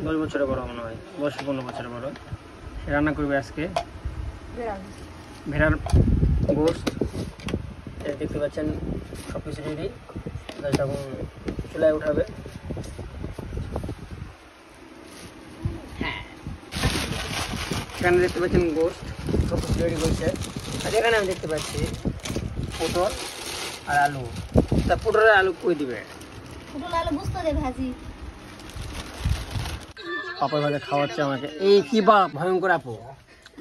10 বছরের বড় মনে হয়, 10-15 বছরের বড়। রান্না করবে আজকে ভেড়ার গোশত। দেখতে পাচ্ছেন সব কিছু রেডি, তখন চুলায় উঠাবে। এখানে দেখতে পাচ্ছেন গোশত সব কিছু রেডি করছে। আর এখানে আমি দেখতে পাচ্ছি পটল আর আলু। তা পটল আর আলু কই দিবে? পটল আলু বুঝতে দে ভাজি। পাপড় ভাজা খাওয়াচ্ছে আমাকে। এই কি বা ভয়ঙ্কর আপু,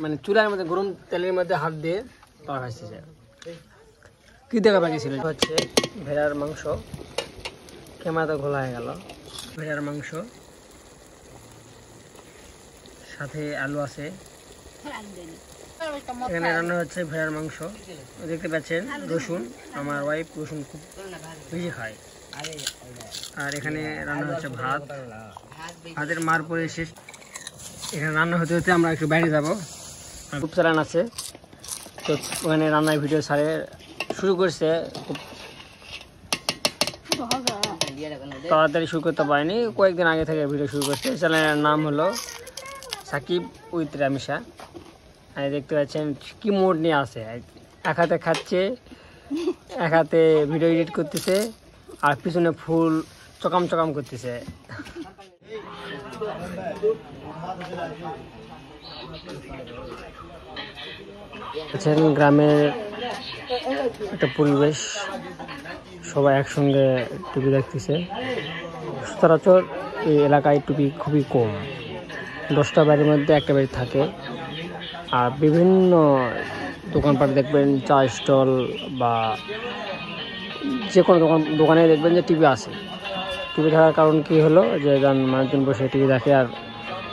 মানে চুলার মধ্যে গরম তেলের মধ্যে হাত দিয়ে পাওয়া খাচ্ছে। কি দেখা পাচ্ছিল হচ্ছে ভেড়ার মাংস। ক্যামেরাতে ঘোলা হয়ে গেল। ভেড়ার মাংস সাথে আলু আছে। এখানে রান্না হচ্ছে ভেড়ার মাংস। দেখতে পাচ্ছেন রসুন, আমার ওয়াইফ রসুন খুব বেশি খায়। আর এখানে রান্না হচ্ছে ভাত। ভাতের মার পরে শেষ। এখানে রান্না হতে হতে আমরা একটু বাইরে যাবো। খুব চালান আছে, তো ওখানে রান্নার ভিডিও ছাড়ে শুরু করছে। খুব তাড়াতাড়ি শুরু করতে পারিনি, কয়েকদিন আগে থেকে ভিডিও শুরু করছে। চ্যানেলের নাম হলো সাকিব উইথ রামিসা। আর দেখতে পাচ্ছেন কি মোড নিয়ে আছে, এক হাতে খাচ্ছে, এক হাতে ভিডিও এডিট করতেছে, আর পিছনে ফুল চকাম চকাম করতেছে। গ্রামের একটা পরিবেশ, সবাই একসঙ্গে টুপি দেখতেছে। সচরাচর এই এলাকায় টুপি খুবই কম, 10টা বাড়ির মধ্যে একটা বাড়ি থাকে। আর বিভিন্ন দোকানপাট দেখবেন, চা স্টল বা যে কোনো দোকানে দেখবেন যে টিভি আছে। টিভি থাকার কারণ কি হলো, যে মানুষজন বসে টিভি দেখে আর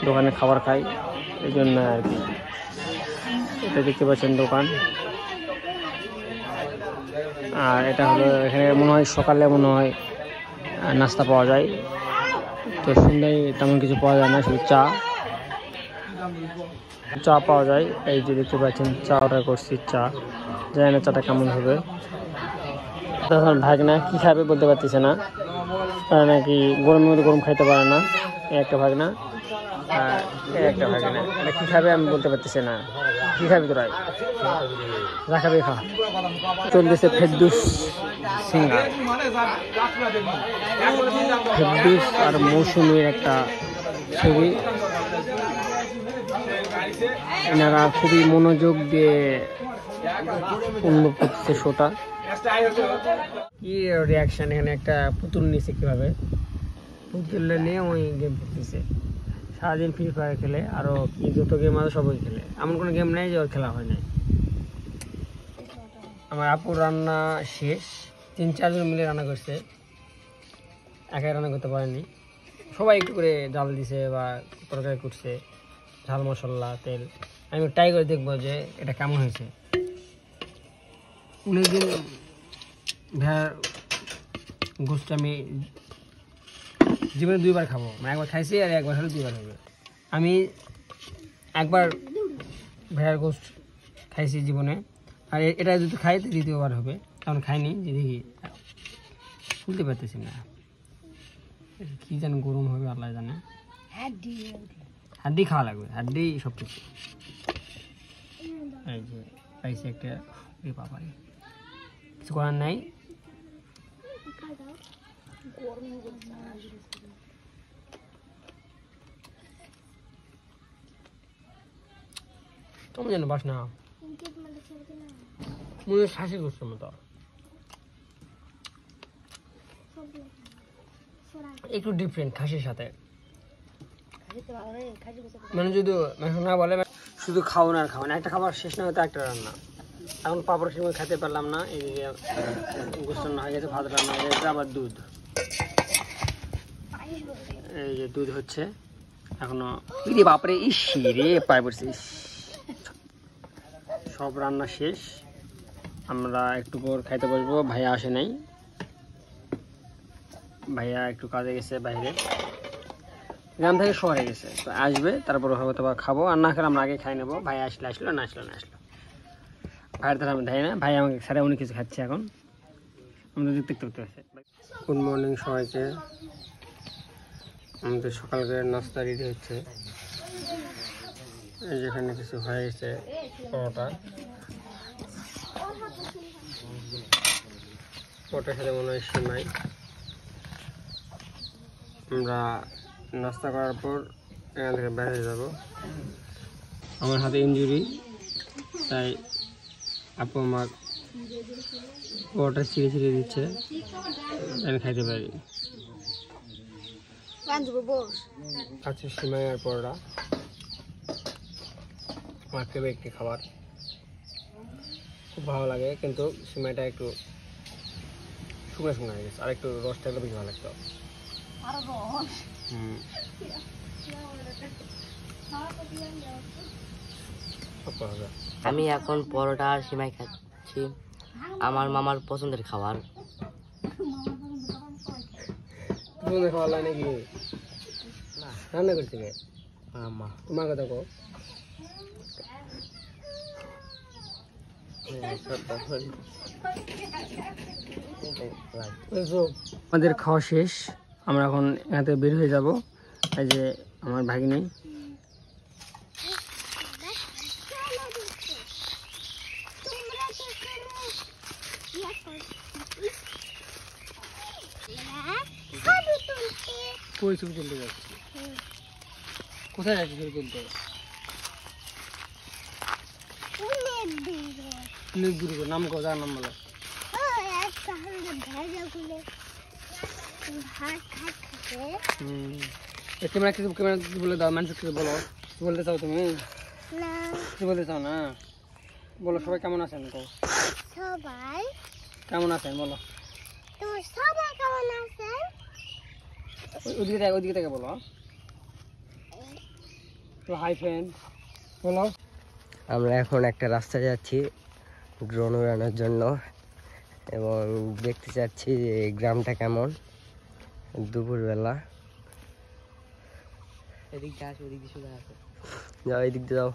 দোকানে খাবার খায়, এই জন্য আর কি। এটা দেখতে পাচ্ছেন দোকান। আর এটা হলো এখানে মনে হয় সকালে মনে হয় নাস্তা পাওয়া যায়, তো সন্ধ্যায় তেমন কিছু পাওয়া যায় না, শুধু চা পাওয়া যায়। এই যে দেখতে পাচ্ছেন চা অর্ডার করছি, চা জানি না চাটা কেমন হবে। তখন ভাগনা কি খাবে বলতে পারতেছে না, তারা নাকি গরমের মধ্যে গরম খাইতে পারে না। একটা ভাগনা আর একটা ভাগনা, এটা কী খাবে আমি বলতে পারতেছি না। কী খাবি তোরাই? যা খাবে খা। চলতেছে ফেরদৌস সিঙ্গার। ফেরদৌস আর মৌসুমীর একটা ছবি। এনারা খুবই মনোযোগ দিয়ে অনুভব করতেছে শোটা। কি রিয়াকশন, এখানে একটা পুতুল নিয়েছে, কিভাবে পুতুল নিয়ে ওই গেম খেলতেছে। সারাদিন ফ্রি ফায়ার খেলে, আরও কি যত গেম আছে সবই খেলে, এমন কোনো গেম নেই যে ওর খেলা হয় নাই। আমার আপুর রান্না শেষ, 3-4 জন মিলে রান্না করছে, একাই রান্না করতে পারেনি। সবাই একটু করে ডাল দিছে বা তরকারি করছে, ঝাল মশলা তেল। আমি ট্রাই করে দেখবো যে এটা কেমন হয়েছে। 19 দিন ভেড়ার গোস্ত আমি জীবনে 2বার খাবো, মানে একবার খাইছি আর একবার হলে 2বার হবে। আমি একবার ভেড়ার গোস্ত খাইছি জীবনে, আর এটা যদি খাই তো 2বার হবে, কারণ খাইনি। যে দেখি শুনতে পারতেছি না, কি যেন গরম হবে আল্লাহ জানে। হাড্ডি খাওয়া লাগবে, হাড্ডি সব কিছু। এই যে পাইছে একটা, বাবাই কিছু করার নাই। তুমি জানো বাস না মনে শাসি করছো মতো, একটু ডিফারেন্ট খাসির সাথে। মানে যদি না বলে শুধু খাওয়ান আর খাওয়ান, একটা খাবার শেষ না হতে একটা রান্না। এখন পাপড় সময় খেতে পারলাম না, এইদিকে গোস্ত রান্না হয়ে গেছে, ভাত রান্না হয়ে গেছে, আবার দুধ। এই যে দুধ হচ্ছে এখনো। বাপরে ইসি রে পায়ে পড়ছে। সব রান্না শেষ, আমরা একটু পর খাইতে বসবো। ভাইয়া আসে নাই, ভাইয়া একটু কাজে গেছে বাইরে, গ্রাম থেকে শহরে গেছে, তো আসবে তারপর হয়তো বা খাবো। আর না খেলে আমরা আগে খাই নেবো। ভাই আসলে আসলো, না আসলো না আসলো। ভাইয়ের দ্বারা আমি দেয় না, ভাই আমাকে সারা অনেক কিছু খাচ্ছে। এখন আমরা দেখতে পাচ্ছি। গুড মর্নিং সবাইকে। আমাদের সকালবেলার নাস্তা রেডি হচ্ছে। এই যেখানে কিছু হয়ে গেছে, পরোটার সাথে মনে হয় সিমাই। আমরা নাস্তা করার পর এখান থেকে বাইরে যাব। আমার হাতে ইনজুরি, তাই আপু আমার পরোটা ছিঁড়ে ছিঁড়ে দিচ্ছে, আমি খাইতে পারি। আচ্ছা, সিমাই আর পরোটা আমার ফেভারিট একটি খাবার, খুব ভালো লাগে। কিন্তু সিমাইটা একটু শুকনো শুকনো হয়ে গেছে, আর একটু রস থাকলে বেশি ভালো লাগতো। আমি এখন পরোটা আর সিমাই খাচ্ছি, আমার মামার পছন্দের খাবার। পছন্দের খাবার লাগে নাকি? রান্না করছে কে? আম্মা। তোমার কথা কো। আমাদের খাওয়া শেষ, আমরা এখন এখান থেকে বের হয়ে যাব। এই যে আমার ভাগিনী, ছবি তুলতে যাচ্ছি। কোথায় যাচ্ছি ছবি তুলতে? অনেক দূর। নাম কোথায়? নাম বলো। ক্যামেরা কিছু বলে দাও, মানুষ কিছু বলো। কি বলতে চাও তুমি? কি বলতে চাও না? বলো, সবাই কেমন আছেন? সবাই কেমন আছেন বলো। সবাই কেমন আছেন? ওইদিকে থেকে বলো। হাই ফ্রেন্ড বলো। আমরা এখন একটা রাস্তায় যাচ্ছি ড্রোন উড়ানোর জন্য, এবং দেখতে চাচ্ছি যে গ্রামটা কেমন দুপুরবেলা। এদিক দিয়ে আসো, ওদিক দিয়ে আসো, যাও এদিক দিয়ে যাও।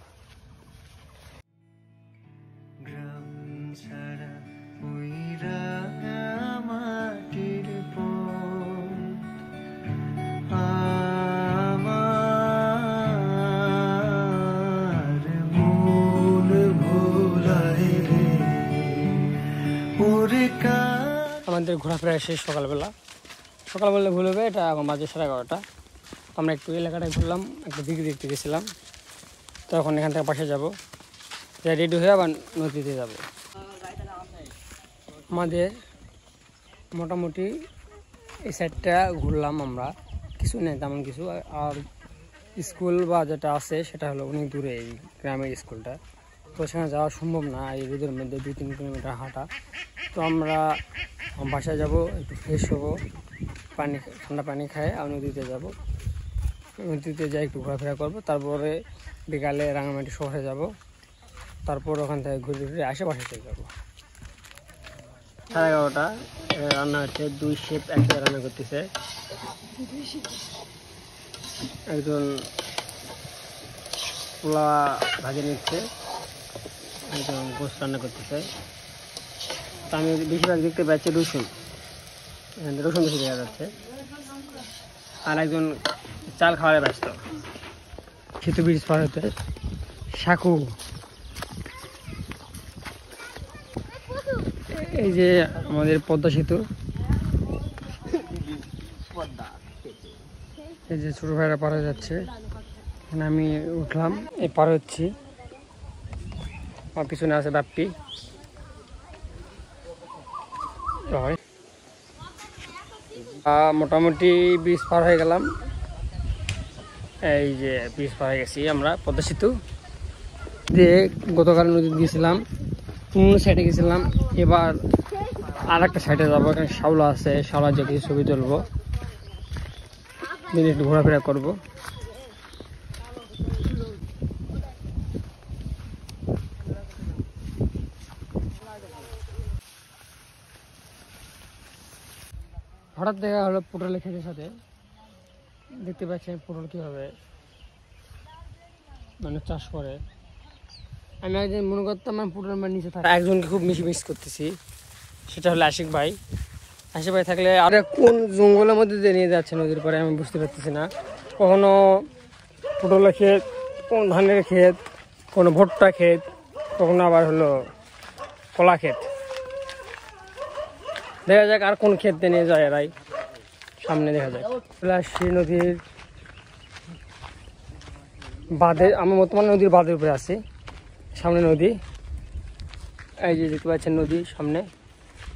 আমাদের ঘোরাফেরা শেষ সকালবেলা ভুল হবে, এটা এখন বাজে 11:30। আমরা একটু এলাকাটায় ঘুরলাম, একটু দিকে দেখতে গেছিলাম। তো এখন এখান থেকে পাশে যাবো, রেডি হয়ে আবার নদীতে যাব। আমাদের মোটামুটি এই সাইডটা ঘুরলাম আমরা, কিছু নেই তেমন কিছু। আর স্কুল বা যেটা আছে সেটা হলো অনেক দূরে, এই গ্রামের স্কুলটা। তো সেখানে যাওয়া সম্ভব না এই রোদের মধ্যে, 2-3 কিলোমিটার হাঁটা। তো আমরা বাসায় যাব, একটু ফ্রেশ হবো, ঠান্ডা পানি খাই, আর নদীতে যাব। নদীতে যাই একটু ঘোরাফেরা করবো, তারপরে বিকালে রাঙামাটি শহরে যাব। তারপর ওখান থেকে ঘুরে ঘুরে আসে বাসায় চলে যাবো। 11:30 রান্না হচ্ছে, 2 শেফ একসাথে রান্না করতেছে। একজন পোলা ভাজে নিচ্ছে, একজন গোশ রান্না করতেছে। তা আমি বেশিরভাগ দেখতে পাচ্ছি রসুন বেশি দেখা যাচ্ছে। আর একজন চাল খাওয়ারে ব্যস্ত। সেতু ব্রিজ পার হতে সাঁকু, এই যে আমাদের পদ্মা সেতু। এই যে ছোট ভাইরা পার হয়ে যাচ্ছে, এখানে আমি উঠলাম, এই পার হচ্ছি। আমার পিছনে আছে বাপ্পি। মোটামুটি ব্রিজ পার হয়ে গেলাম। এই যে ব্রিজ পার হয়ে গেছি আমরা, পদ্মা সেতু দিয়ে। গতকাল নদীতে গেছিলাম, অন্য সাইডে গেছিলাম, এবার আর একটা সাইডে যাবো। এখানে শাওলা আছে, শাওলা যে কিছু ছবি তুলবো, একটু ঘোরাফেরা করবো। হঠাৎ দেখা হলো পটলের ক্ষেতের সাথে। দেখতে পাচ্ছেন পটল কীভাবে মানে চাষ করে। আমি একদিন মনে করতাম আমার পটল আমার নিচে থাকে। একজনকে খুব মিস করতেছি, সেটা হলো আশিক ভাই। আশেপাশে থাকলে আর কোন জঙ্গলের মধ্যে দিয়ে নিয়ে যাচ্ছে নদীর পরে আমি বুঝতে পারতেছি না। কখনো পটলের ক্ষেত, কোন ধানের ক্ষেত, কোনো ভুট্টা ক্ষেত, কখনো আবার হলো কলা ক্ষেত। দেখা যাক আর কোন ক্ষেত দিয়ে নিয়ে যায় এরাই, সামনে দেখা যায়। সেই নদীর বাঁধে, আমি বর্তমানে নদীর বাঁধের উপরে আছি। সামনে নদী, এই যে দেখতে পাচ্ছেন নদী সামনে।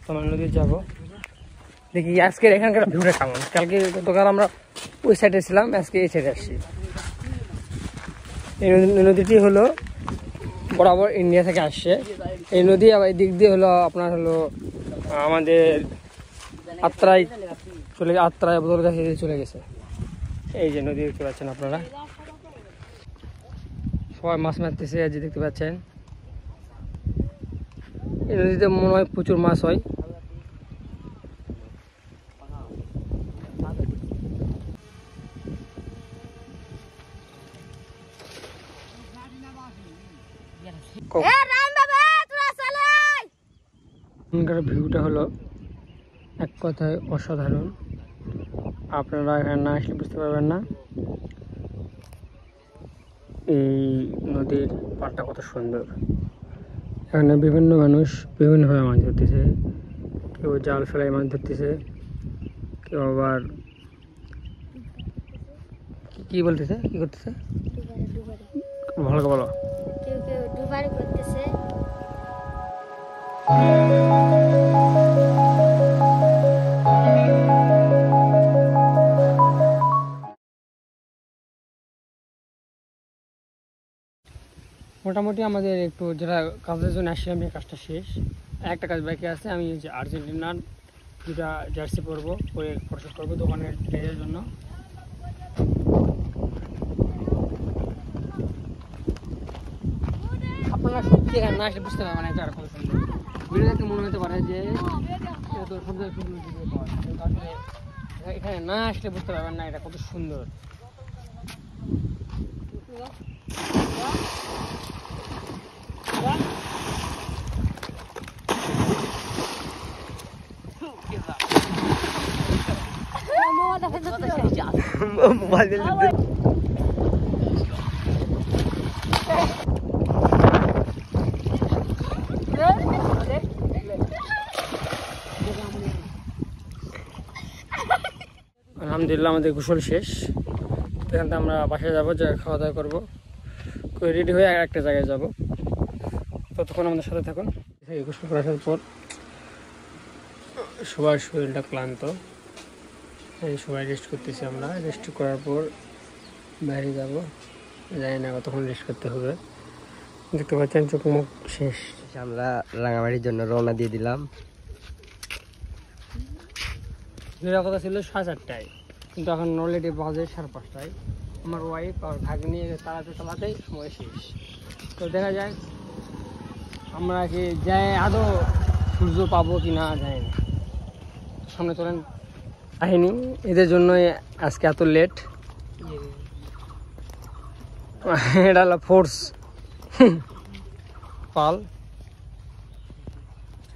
তোমার নদী যাবো, দেখি আজকে এখানকার ভিউটা কেমন। কালকে গতকাল আমরা ওই সাইডে ছিলাম, আজকে এই সাইডে আসছি। এই নদীটি হলো বরাবর ইন্ডিয়া থেকে আসছে। এই নদী আবার এই দিক দিয়ে হলো আপনার হলো আমাদের আত্রাই চলে, আত্রাই বদলগাছি চলে গেছে। এই যে নদী দেখতে পাচ্ছেন আপনারা, সবাই মাছ মারতেছে। এই যে দেখতে পাচ্ছেন এই নদীতে মনে হয় প্রচুর মাছ হয়। এখানকার ভিউটা হলো এক কথায় অসাধারণ। আপনারা এখানে না আসলে বুঝতে পারবেন না এই নদীর পাড়টা কত সুন্দর। এখানে বিভিন্ন মানুষ বিভিন্নভাবে মাছ ধরতেছে, কেউ জাল ফেলায় মাছ ধরতেছে, কেউ আবার কি বলতেছে, কি করতেছে ভালো করে বলো। কেউ কেউ ডুবারি করতেছে। মোটামুটি আমাদের একটু যেটা কাজের জন্য আসছিলাম এই কাজটা শেষ। একটা কাজ বাকি আছে, আমি যে আর্জেন্টিনার দুটা জার্সি পরবো, পরে ফটোশুট করবো দোকানের ড্রেসের জন্য। আপনারা সত্যি এখানে না এসে বুঝতে পারবেন এটা আর কত সুন্দর। ভিডিও দেখতে মনে হতে পারে যে এখানে না আসলে বুঝতে পারবেন না এটা কত সুন্দর। আলহামদুলিল্লাহ আমাদের গোসল শেষ। এখান থেকে আমরা বাসায় যাবো, যা খাওয়া দাওয়া করবো, রেডি হয়ে একটা জায়গায় যাব। ততক্ষণ আমাদের সাথে থাকুন। গোসল করে আসার পর সবার শরীরটা ক্লান্ত, এই সবাই রেস্ট করতেছি। আমরা রেস্ট করার পর বাইরে যাব, জানি না কতক্ষণ রেস্ট করতে হবে। দেখতে পাচ্ছেন চোখ মুখ শেষ। আমরা রাঙামাটির জন্য রওনা দিয়ে দিলাম। বেরোর কথা ছিল 4:30টায়, কিন্তু এখন অলরেডি বাজে 5:30টায়। আমার ওয়াইফ আর ভাগ্নি চালাতেই সময় শেষ। তো দেখা যায় আমরা কি যাই আদৌ সূর্য পাবো কি না জানি না। সামনে চলেন কাহিনি, এদের জন্যই আজকে এত লেট। এটা হলো ফোর্স পাল,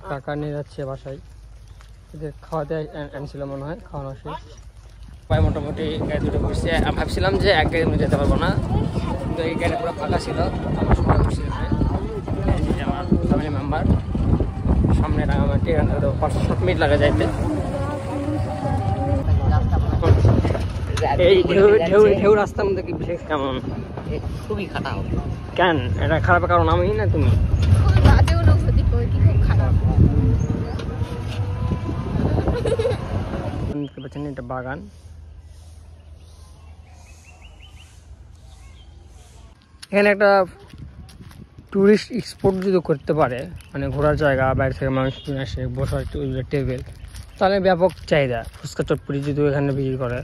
কাকা নিয়ে যাচ্ছে বাসায়। এদের খাওয়াতে আনছিল মনে হয়, খাওয়ানো শেষ। প্রায় মোটামুটি গাড়ি দুটো ঘুরছে। আমি ভাবছিলাম যে এক গাড়ির মধ্যে যেতে পারবো না, কিন্তু এই গাড়ি পুরো ফাঁকা ছিল। আমার সবাই ঘুরছে, আমার ফ্যামিলি মেম্বার। সামনে রাঙামাটি, এখান থেকে 5-7 মিনিট লাগে যাইতে। এই ঢেউ রাস্তার মধ্যে কি বিশেষ কেমন? খুবই খারাপ। কেন এটা খারাপের কারণ আমি না তুমি? দেখতে পাচ্ছেন এটা বাগান। এখানে একটা টুরিস্ট স্পট যদি করতে পারে, মানে ঘোরার জায়গা, বাইরে থেকে মানুষ আসে বসার টেবিল, তাহলে ব্যাপক চাহিদা। ফুচকা চটপটি যদি এখানে বিক্রি করে,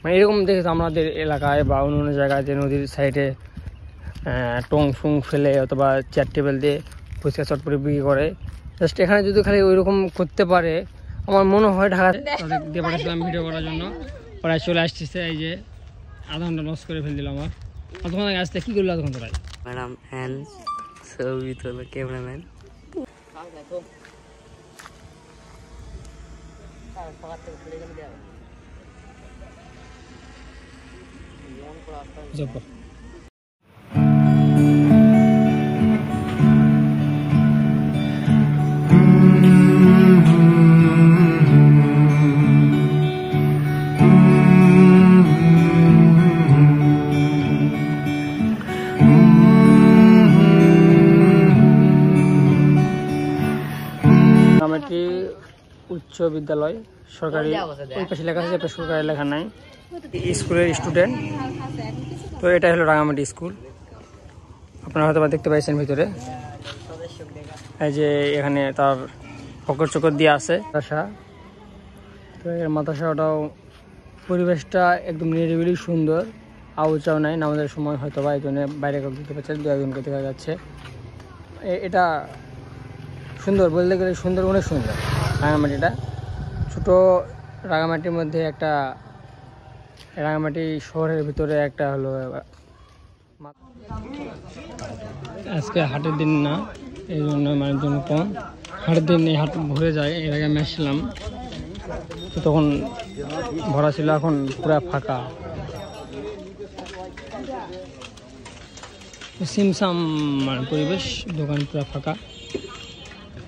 মানে এরকম দেখে আমাদের এলাকায় বা অন্য অন্য জায়গায় যে নদীর সাইডে টং ফুং ফেলে অথবা চেয়ার টেবিল দিয়ে ফুচকা চটপটি বিক্রি করে, জাস্ট এখানে যদি খালি ওই রকম করতে পারে, আমার মনে হয় ঢাকা দিয়ে পাঠাচ্ছিলাম ভিডিও করার জন্য, প্রায় চলে আসতেছে। এই যে আধা ঘন্টা লস করে ফেল দিল আমার। আধ ঘন্টা আসতে কী করলো আধ ঘন্টা প্রায়? ম্যাডাম হ্যান্ড ছবি তোলো ক্যামেরাম্যান। রাঙামাটি উচ্চ বিদ্যালয় সরকারি, ওই পাশে লেখা আছে, এটা সরকারি লেখা নাই। স্কুলের স্টুডেন্ট তো এটা হলো রাঙামাটি স্কুল। আপনারা হয়তো দেখতে পাইছেন ভিতরে, এই যে এখানে তার ফকর চকর দিয়ে আছে মাদ্রাসা। তো এর মাদ্রাসাটাও পরিবেশটা একদম নিরিবিলি সুন্দর, আউচাও নাই। নামাজের সময় হয়তো বা এই জন্য বাইরে দেখতে পাচ্ছেন, দু একজনকে দেখা যাচ্ছে। এটা সুন্দর বলতে গেলে সুন্দর, অনেক সুন্দর রাঙামাটিটা। ছোটো রাঙামাটির মধ্যে একটা, রাঙামাটি শহরের ভিতরে একটা হলো। আজকে হাটের দিন না, এই জন্য মানুষজন কম। হাটের দিন এই হাট ভরে যায়। এর আগে আমি আসছিলাম তো তখন ভরা ছিল, এখন পুরো ফাঁকা, সিমসাম মানে পরিবেশ, দোকান পুরো ফাঁকা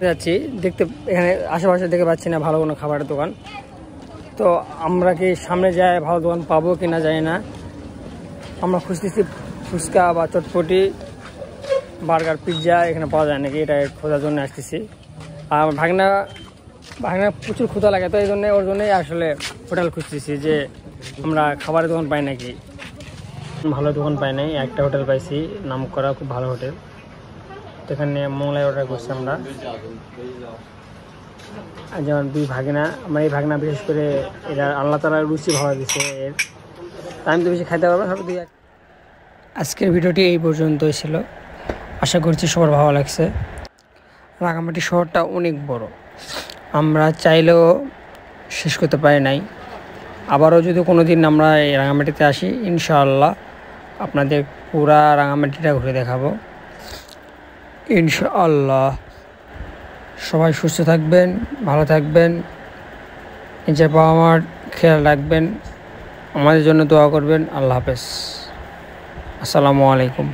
যাচ্ছি দেখতে। এখানে আশেপাশে দেখতে পাচ্ছি না ভালো কোনো খাবারের দোকান। তো আমরা কি সামনে যাই ভালো দোকান পাবো কি না জানি না। আমরা খুঁজতেছি ফুচকা বা চটপটি, বার্গার, পিৎজা এখানে পাওয়া যায় নাকি, এটা খোঁজার জন্য আসতেছি। আর ভাগনা প্রচুর ক্ষুধা লাগে, তো এই জন্য ওর জন্যই আসলে হোটেল খুঁজতেছি যে আমরা খাবারের দোকান পাই নাকি। ভালো দোকান পাই নাই, একটা হোটেল পাইছি, নাম করা খুব ভালো হোটেল। এখানে মোগলাই অর্ডার করছি আমরা। যেমন দুই ভাগনা, আমার এই ভাগনা বিশেষ করে এরা আল্লাহ তাআলা রুচি ভালো দিচ্ছে এর, আমি তো বেশি খাইতে পারবো না। আজকের ভিডিওটি এই পর্যন্তই ছিল, আশা করছি সবার ভালো লাগছে। রাঙামাটি শহরটা অনেক বড়, আমরা চাইলেও শেষ করতে পারি নাই। আবারও যদি কোনো দিন আমরা এই রাঙামাটিতে আসি, ইনশাআল্লাহ আপনাদের পুরা রাঙামাটিটা ঘুরে দেখাবো ইনশাআল্লাহ। সবাই সুস্থ থাকবেন, ভালো থাকবেন, নিজের বাবা মার খেয়াল রাখবেন, আমাদের জন্য দোয়া করবেন। আল্লাহ হাফেজ, আসসালামু আলাইকুম।